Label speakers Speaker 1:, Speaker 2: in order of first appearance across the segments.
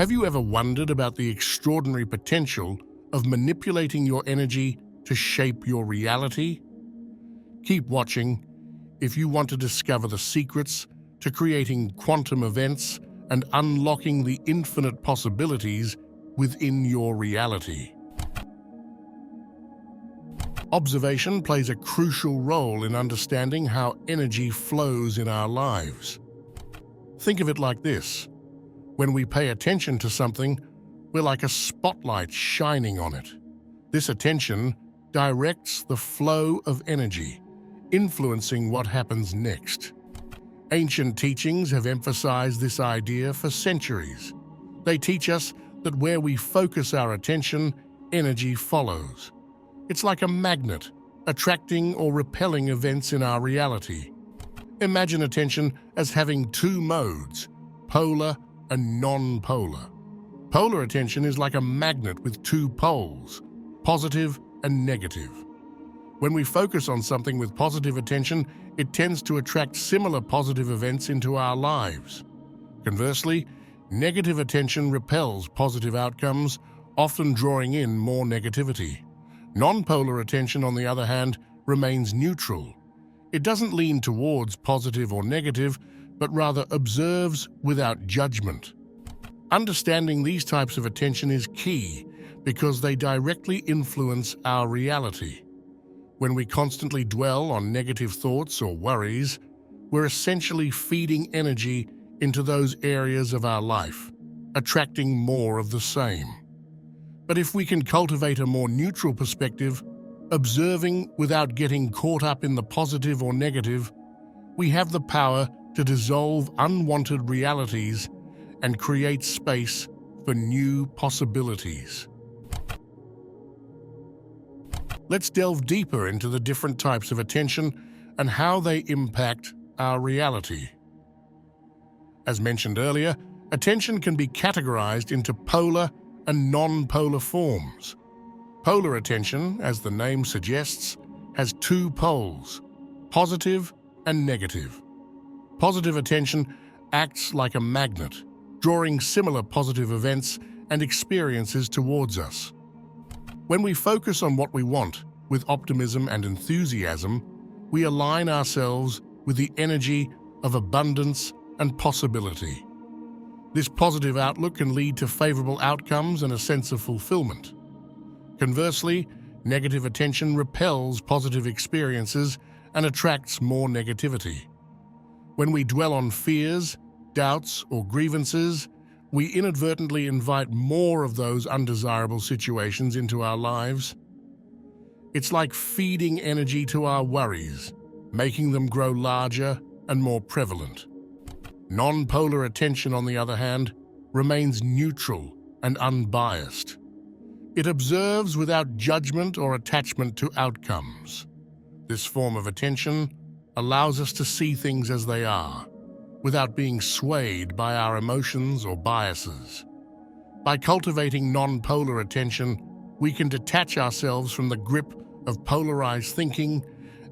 Speaker 1: Have you ever wondered about the extraordinary potential of manipulating your energy to shape your reality? Keep watching if you want to discover the secrets to creating quantum events and unlocking the infinite possibilities within your reality. Observation plays a crucial role in understanding how energy flows in our lives. Think of it like this. When we pay attention to something, we're like a spotlight shining on it. This attention directs the flow of energy, influencing what happens next. Ancient teachings have emphasized this idea for centuries. They teach us that where we focus our attention, energy follows. It's like a magnet, attracting or repelling events in our reality. Imagine attention as having two modes, polar and non-polar. Polar attention is like a magnet with two poles, positive and negative. When we focus on something with positive attention, it tends to attract similar positive events into our lives. Conversely, negative attention repels positive outcomes, often drawing in more negativity. Non-polar attention, on the other hand, remains neutral. It doesn't lean towards positive or negative, but rather observes without judgment. Understanding these types of attention is key because they directly influence our reality. When we constantly dwell on negative thoughts or worries, we're essentially feeding energy into those areas of our life, attracting more of the same. But if we can cultivate a more neutral perspective, observing without getting caught up in the positive or negative, we have the power to dissolve unwanted realities and create space for new possibilities. Let's delve deeper into the different types of attention and how they impact our reality. As mentioned earlier, attention can be categorized into polar and non-polar forms. Polar attention, as the name suggests, has two poles, positive and negative. Positive attention acts like a magnet, drawing similar positive events and experiences towards us. When we focus on what we want with optimism and enthusiasm, we align ourselves with the energy of abundance and possibility. This positive outlook can lead to favorable outcomes and a sense of fulfillment. Conversely, negative attention repels positive experiences and attracts more negativity. When we dwell on fears, doubts, or grievances, we inadvertently invite more of those undesirable situations into our lives. It's like feeding energy to our worries, making them grow larger and more prevalent. Non-polar attention, on the other hand, remains neutral and unbiased. It observes without judgment or attachment to outcomes. This form of attention allows us to see things as they are, without being swayed by our emotions or biases. By cultivating non-polar attention, we can detach ourselves from the grip of polarized thinking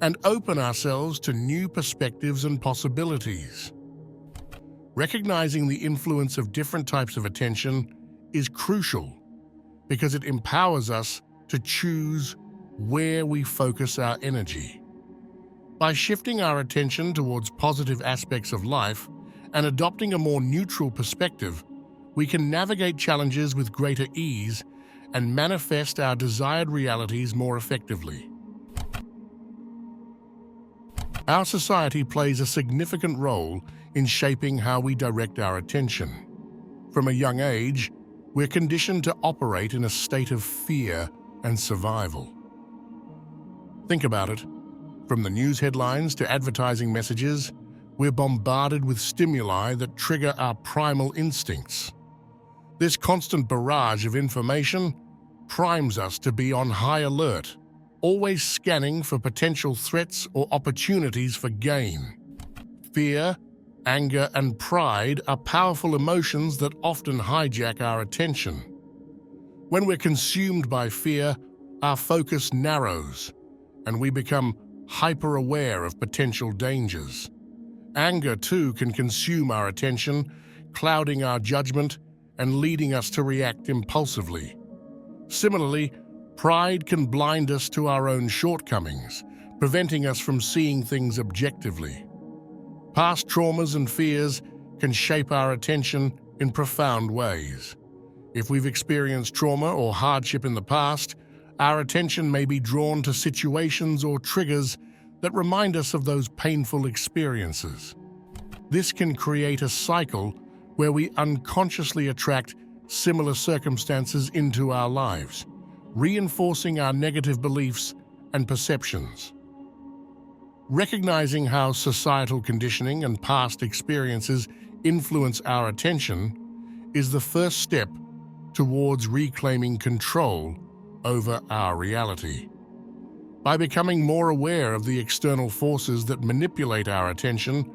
Speaker 1: and open ourselves to new perspectives and possibilities. Recognizing the influence of different types of attention is crucial because it empowers us to choose where we focus our energy. By shifting our attention towards positive aspects of life and adopting a more neutral perspective, we can navigate challenges with greater ease and manifest our desired realities more effectively. Our society plays a significant role in shaping how we direct our attention. From a young age, we're conditioned to operate in a state of fear and survival. Think about it. From the news headlines to advertising messages, we're bombarded with stimuli that trigger our primal instincts. This constant barrage of information primes us to be on high alert, always scanning for potential threats or opportunities for gain. Fear, anger, and pride are powerful emotions that often hijack our attention. When we're consumed by fear, our focus narrows, and we become hyper-aware of potential dangers. Anger, too, can consume our attention, clouding our judgment and leading us to react impulsively. Similarly, pride can blind us to our own shortcomings, preventing us from seeing things objectively. Past traumas and fears can shape our attention in profound ways. If we've experienced trauma or hardship in the past, our attention may be drawn to situations or triggers that remind us of those painful experiences. This can create a cycle where we unconsciously attract similar circumstances into our lives, reinforcing our negative beliefs and perceptions. Recognizing how societal conditioning and past experiences influence our attention is the first step towards reclaiming control over our reality. By becoming more aware of the external forces that manipulate our attention,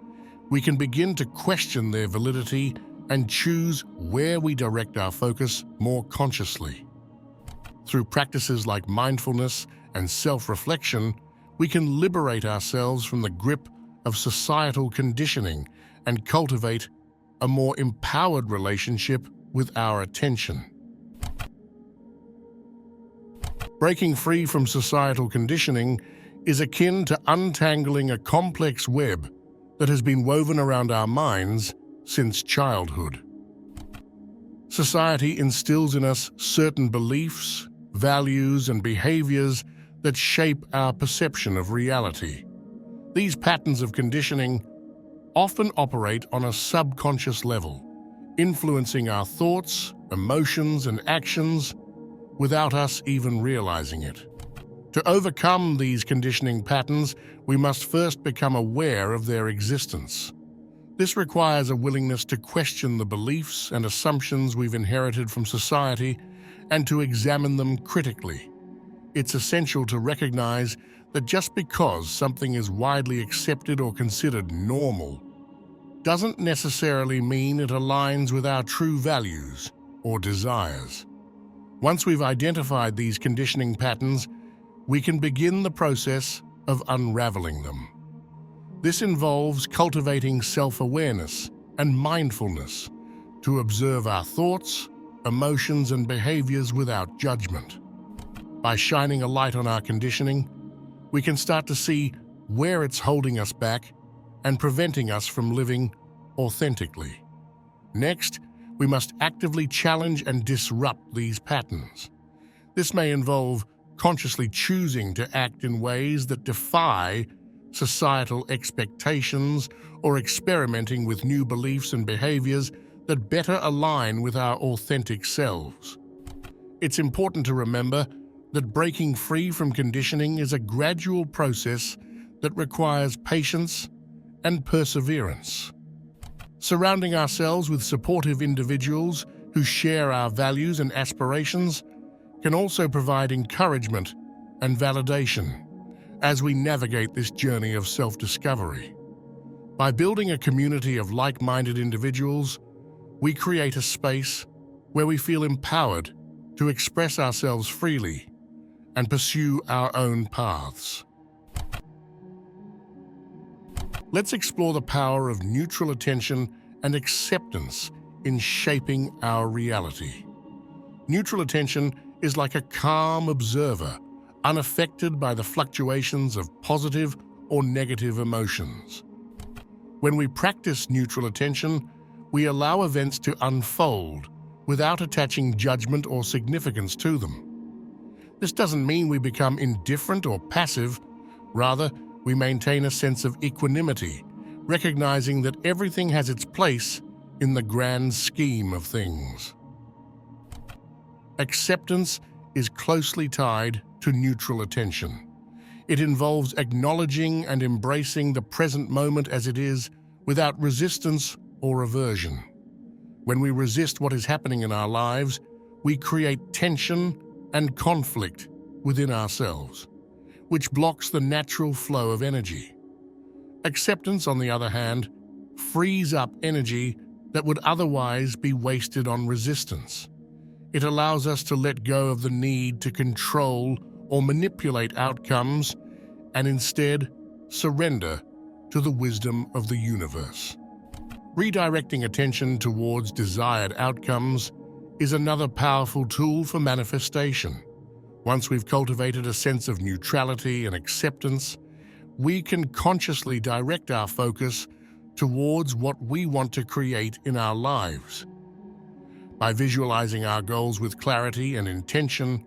Speaker 1: we can begin to question their validity and choose where we direct our focus more consciously. Through practices like mindfulness and self-reflection, we can liberate ourselves from the grip of societal conditioning and cultivate a more empowered relationship with our attention. Breaking free from societal conditioning is akin to untangling a complex web that has been woven around our minds since childhood. Society instills in us certain beliefs, values, and behaviors that shape our perception of reality. These patterns of conditioning often operate on a subconscious level, influencing our thoughts, emotions, and actions without us even realizing it. To overcome these conditioning patterns, we must first become aware of their existence. This requires a willingness to question the beliefs and assumptions we've inherited from society and to examine them critically. It's essential to recognize that just because something is widely accepted or considered normal doesn't necessarily mean it aligns with our true values or desires. Once we've identified these conditioning patterns, we can begin the process of unraveling them. This involves cultivating self-awareness and mindfulness to observe our thoughts, emotions, and behaviors without judgment. By shining a light on our conditioning, we can start to see where it's holding us back and preventing us from living authentically. Next, we must actively challenge and disrupt these patterns. This may involve consciously choosing to act in ways that defy societal expectations or experimenting with new beliefs and behaviors that better align with our authentic selves. It's important to remember that breaking free from conditioning is a gradual process that requires patience and perseverance. Surrounding ourselves with supportive individuals who share our values and aspirations can also provide encouragement and validation as we navigate this journey of self-discovery. By building a community of like-minded individuals, we create a space where we feel empowered to express ourselves freely and pursue our own paths. Let's explore the power of neutral attention and acceptance in shaping our reality. Neutral attention is like a calm observer, unaffected by the fluctuations of positive or negative emotions. When we practice neutral attention, we allow events to unfold without attaching judgment or significance to them. This doesn't mean we become indifferent or passive. Rather, we maintain a sense of equanimity, recognizing that everything has its place in the grand scheme of things. Acceptance is closely tied to neutral attention. It involves acknowledging and embracing the present moment as it is, without resistance or aversion. When we resist what is happening in our lives, we create tension and conflict within ourselves, which blocks the natural flow of energy. Acceptance, on the other hand, frees up energy that would otherwise be wasted on resistance. It allows us to let go of the need to control or manipulate outcomes and instead surrender to the wisdom of the universe. Redirecting attention towards desired outcomes is another powerful tool for manifestation. Once we've cultivated a sense of neutrality and acceptance, we can consciously direct our focus towards what we want to create in our lives. By visualizing our goals with clarity and intention,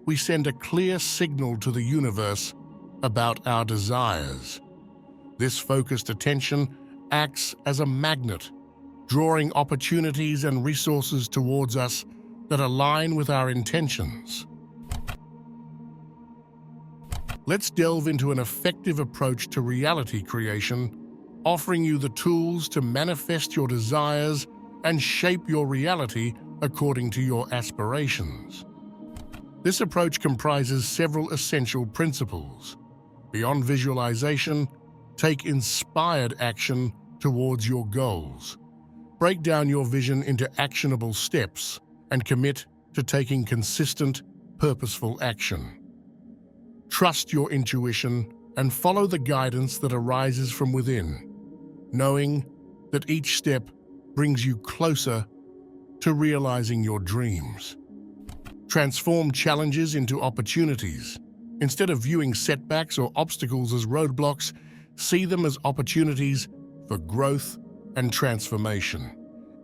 Speaker 1: we send a clear signal to the universe about our desires. This focused attention acts as a magnet, drawing opportunities and resources towards us that align with our intentions. Let's delve into an effective approach to reality creation, offering you the tools to manifest your desires and shape your reality according to your aspirations. This approach comprises several essential principles. Beyond visualization, take inspired action towards your goals. Break down your vision into actionable steps and commit to taking consistent, purposeful action. Trust your intuition and follow the guidance that arises from within, knowing that each step brings you closer to realizing your dreams. Transform challenges into opportunities. Instead of viewing setbacks or obstacles as roadblocks, see them as opportunities for growth and transformation.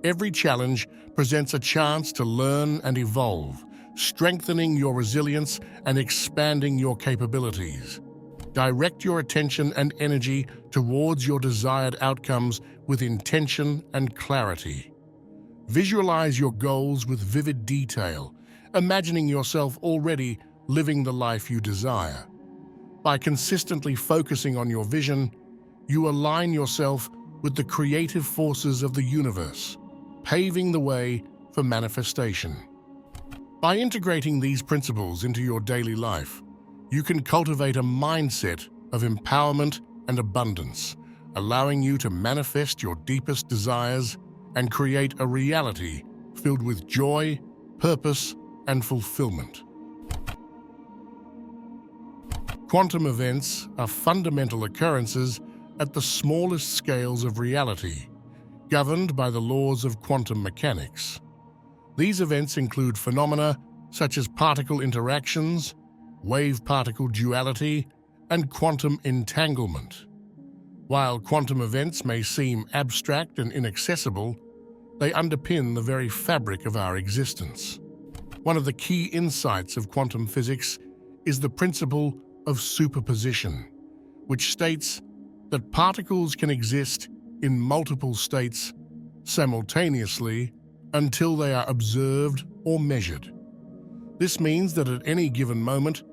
Speaker 1: Every challenge presents a chance to learn and evolve, strengthening your resilience and expanding your capabilities. Direct your attention and energy towards your desired outcomes with intention and clarity. Visualize your goals with vivid detail, imagining yourself already living the life you desire. By consistently focusing on your vision, you align yourself with the creative forces of the universe, paving the way for manifestation. By integrating these principles into your daily life, you can cultivate a mindset of empowerment and abundance, allowing you to manifest your deepest desires and create a reality filled with joy, purpose, and fulfillment. Quantum events are fundamental occurrences at the smallest scales of reality, governed by the laws of quantum mechanics. These events include phenomena such as particle interactions, wave-particle duality, and quantum entanglement. While quantum events may seem abstract and inaccessible, they underpin the very fabric of our existence. One of the key insights of quantum physics is the principle of superposition, which states that particles can exist in multiple states simultaneously until they are observed or measured. This means that at any given moment,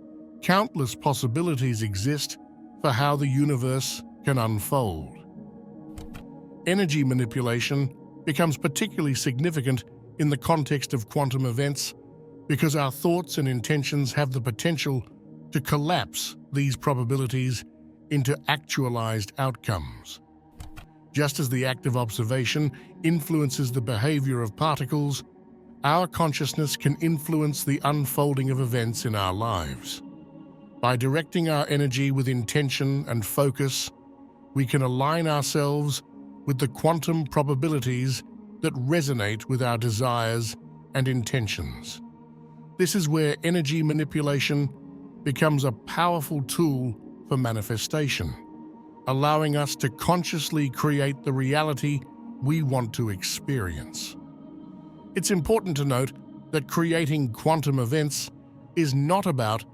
Speaker 1: countless possibilities exist for how the universe can unfold. Energy manipulation becomes particularly significant in the context of quantum events because our thoughts and intentions have the potential to collapse these probabilities into actualized outcomes. Just as the act of observation influences the behavior of particles, our consciousness can influence the unfolding of events in our lives. By directing our energy with intention and focus, we can align ourselves with the quantum probabilities that resonate with our desires and intentions. This is where energy manipulation becomes a powerful tool for manifestation, allowing us to consciously create the reality we want to experience. It's important to note that creating quantum events is not about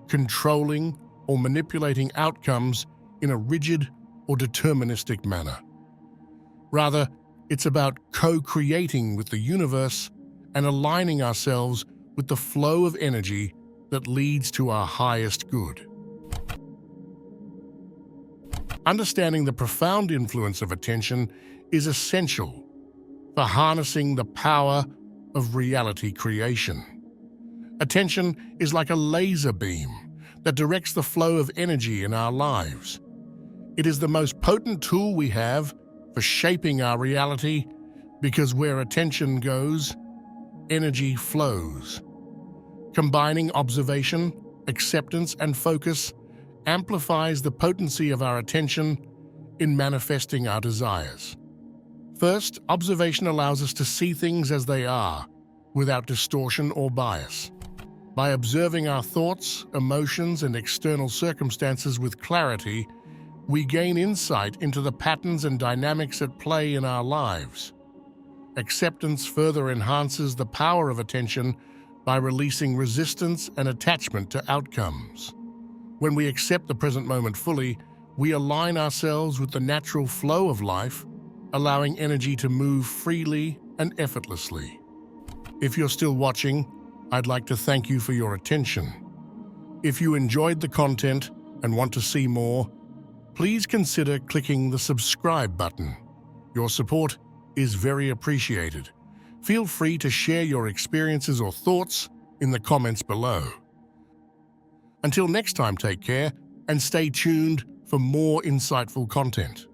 Speaker 1: controlling or manipulating outcomes in a rigid or deterministic manner. Rather, it's about co-creating with the universe and aligning ourselves with the flow of energy that leads to our highest good. Understanding the profound influence of attention is essential for harnessing the power of reality creation. Attention is like a laser beam that directs the flow of energy in our lives. It is the most potent tool we have for shaping our reality because where attention goes, energy flows. Combining observation, acceptance, and focus amplifies the potency of our attention in manifesting our desires. First, observation allows us to see things as they are, without distortion or bias. By observing our thoughts, emotions, and external circumstances with clarity, we gain insight into the patterns and dynamics at play in our lives. Acceptance further enhances the power of attention by releasing resistance and attachment to outcomes. When we accept the present moment fully, we align ourselves with the natural flow of life, allowing energy to move freely and effortlessly. If you're still watching, I'd like to thank you for your attention. If you enjoyed the content and want to see more, please consider clicking the subscribe button. Your support is very appreciated. Feel free to share your experiences or thoughts in the comments below. Until next time, take care and stay tuned for more insightful content.